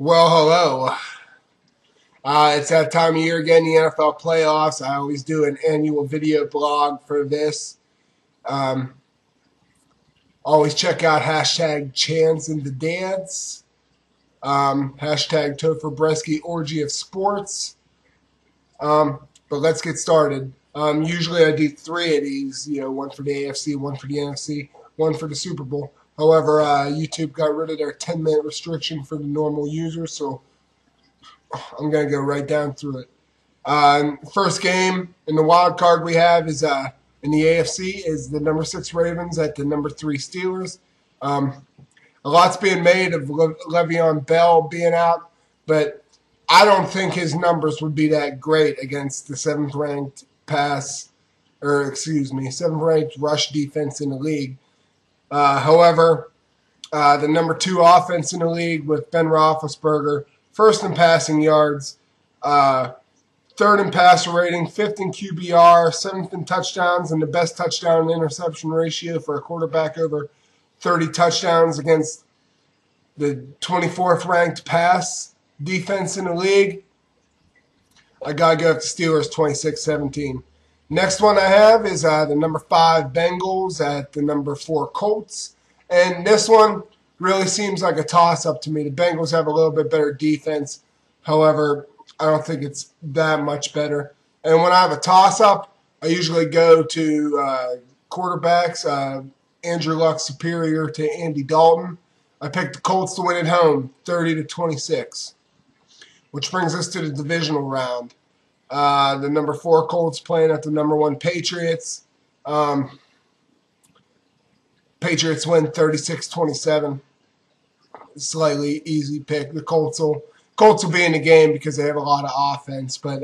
Well, hello. It's that time of year again, the NFL playoffs. I always do an annual video blog for this. Um, Always check out hashtag Chance in the Dance, hashtag Topher Breski Orgy of Sports. But let's get started. Usually I do three of these, one for the AFC, one for the NFC, one for the Super Bowl. However, YouTube got rid of their 10-minute restriction for the normal users, so I'm going to go right down through it. First game in the wild card we have is in the AFC is the number 6 Ravens at the number 3 Steelers. A lot's being made of Le'Veon Bell being out, but I don't think his numbers would be that great against the 7th-ranked seventh-ranked rush defense in the league. However, the number 2 offense in the league with Ben Roethlisberger, first in passing yards, third in passer rating, 5th in QBR, 7th in touchdowns, and the best touchdown and interception ratio for a quarterback over 30 touchdowns against the 24th ranked pass defense in the league. I got to go with the Steelers 26-17. Next one I have is the number 5 Bengals at the number 4 Colts. And this one really seems like a toss-up to me. The Bengals have a little bit better defense. However, I don't think it's that much better. And when I have a toss-up, I usually go to quarterbacks. Andrew Luck superior to Andy Dalton. I picked the Colts to win at home, 30-26. Which brings us to the divisional round. The number 4 Colts playing at the number 1 Patriots. Patriots win 36-27. Slightly easy pick. The Colts will be in the game because they have a lot of offense, but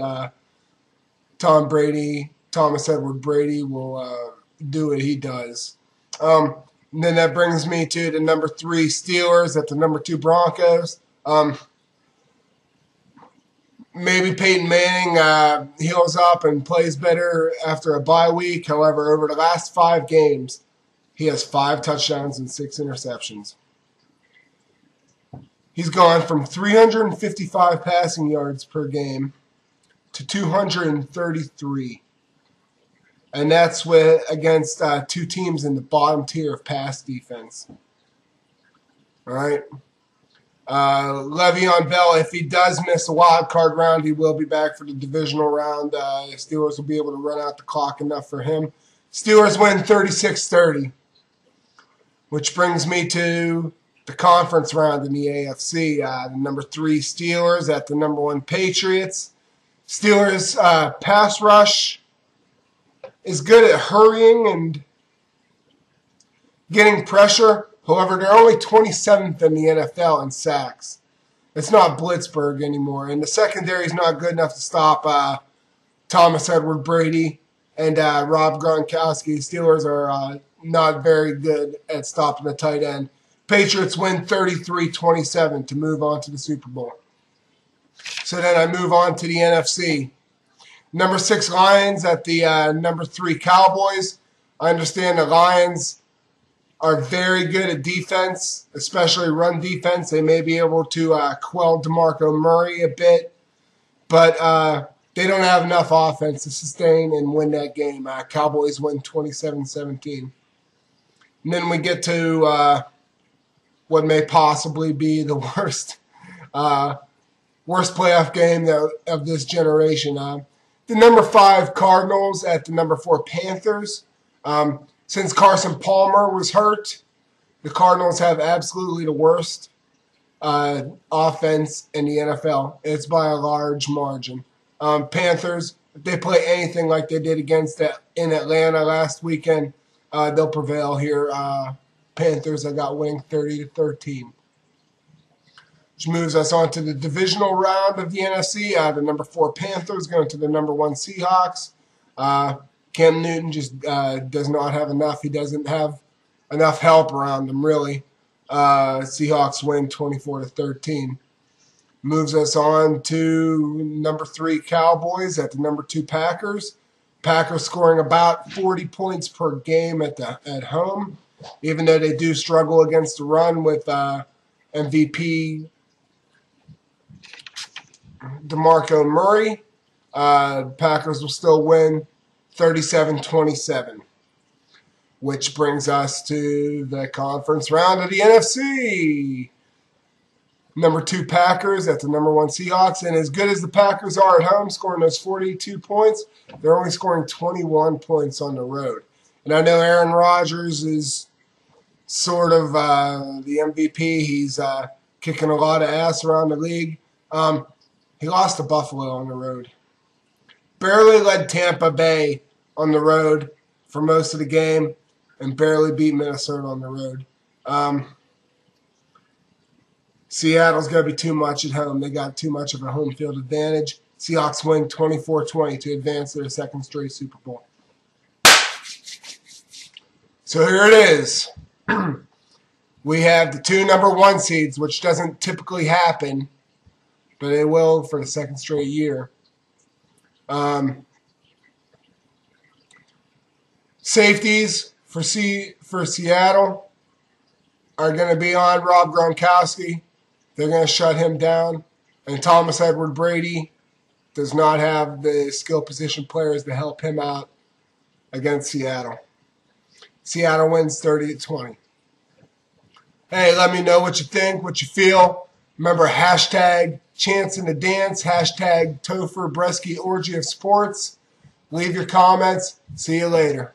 Thomas Edward Brady will do what he does. And then that brings me to the number 3 Steelers at the number 2 Broncos. Maybe Peyton Manning heals up and plays better after a bye week. However, over the last 5 games, he has 5 touchdowns and 6 interceptions. He's gone from 355 passing yards per game to 233. And that's against 2 teams in the bottom tier of pass defense. All right. Le'Veon Bell, if he does miss a wild card round, he will be back for the divisional round. Steelers will be able to run out the clock enough for him. Steelers win 36-30. Which brings me to the conference round in the AFC. The number 3 Steelers at the number 1 Patriots. Steelers pass rush is good at hurrying and getting pressure. However, they're only 27th in the NFL in sacks. It's not Blitzburg anymore. And the secondary is not good enough to stop Thomas Edward Brady and Rob Gronkowski. Steelers are not very good at stopping the tight end. Patriots win 33-27 to move on to the Super Bowl. So then I move on to the NFC. Number 6 Lions at the number 3 Cowboys. I understand the Lions are very good at defense, especially run defense. They may be able to quell DeMarco Murray a bit, but they don't have enough offense to sustain and win that game. Cowboys win 27-17. And then we get to what may possibly be the worst playoff game of this generation. The number 5 Cardinals at the number 4 Panthers. Since Carson Palmer was hurt, the Cardinals have absolutely the worst offense in the NFL. It's by a large margin. Panthers, if they play anything like they did in Atlanta last weekend, they'll prevail here. Panthers, I got winning 30-13. Which moves us on to the divisional round of the NFC. The number 4 Panthers going to the number 1 Seahawks. Cam Newton just does not have enough. He doesn't have enough help around him, really. Seahawks win 24-13. Moves us on to number 3 Cowboys at the number 2 Packers. Packers scoring about 40 points per game at home, even though they do struggle against the run with MVP DeMarco Murray. Packers will still win 37-27. Which brings us to the conference round of the NFC. Number 2 Packers at the number 1 Seahawks. And as good as the Packers are at home, scoring those 42 points, they're only scoring 21 points on the road. And I know Aaron Rodgers is sort of the MVP. He's kicking a lot of ass around the league. He lost to Buffalo on the road. Barely led Tampa Bay on the road for most of the game, and barely beat Minnesota on the road. Seattle's going to be too much at home. They got too much of a home field advantage. Seahawks win 24-20 to advance to their second straight Super Bowl. So here it is. We have the 2 number 1 seeds, which doesn't typically happen, but it will for the second straight year. Safeties for Seattle are going to be on Rob Gronkowski. They're going to shut him down. And Thomas Edward Brady does not have the skill position players to help him out against Seattle. Seattle wins 30-20. Hey, let me know what you think, what you feel. Remember, hashtag Chance in the Dance, hashtag Topher Breski Orgy of Sports. Leave your comments. See you later.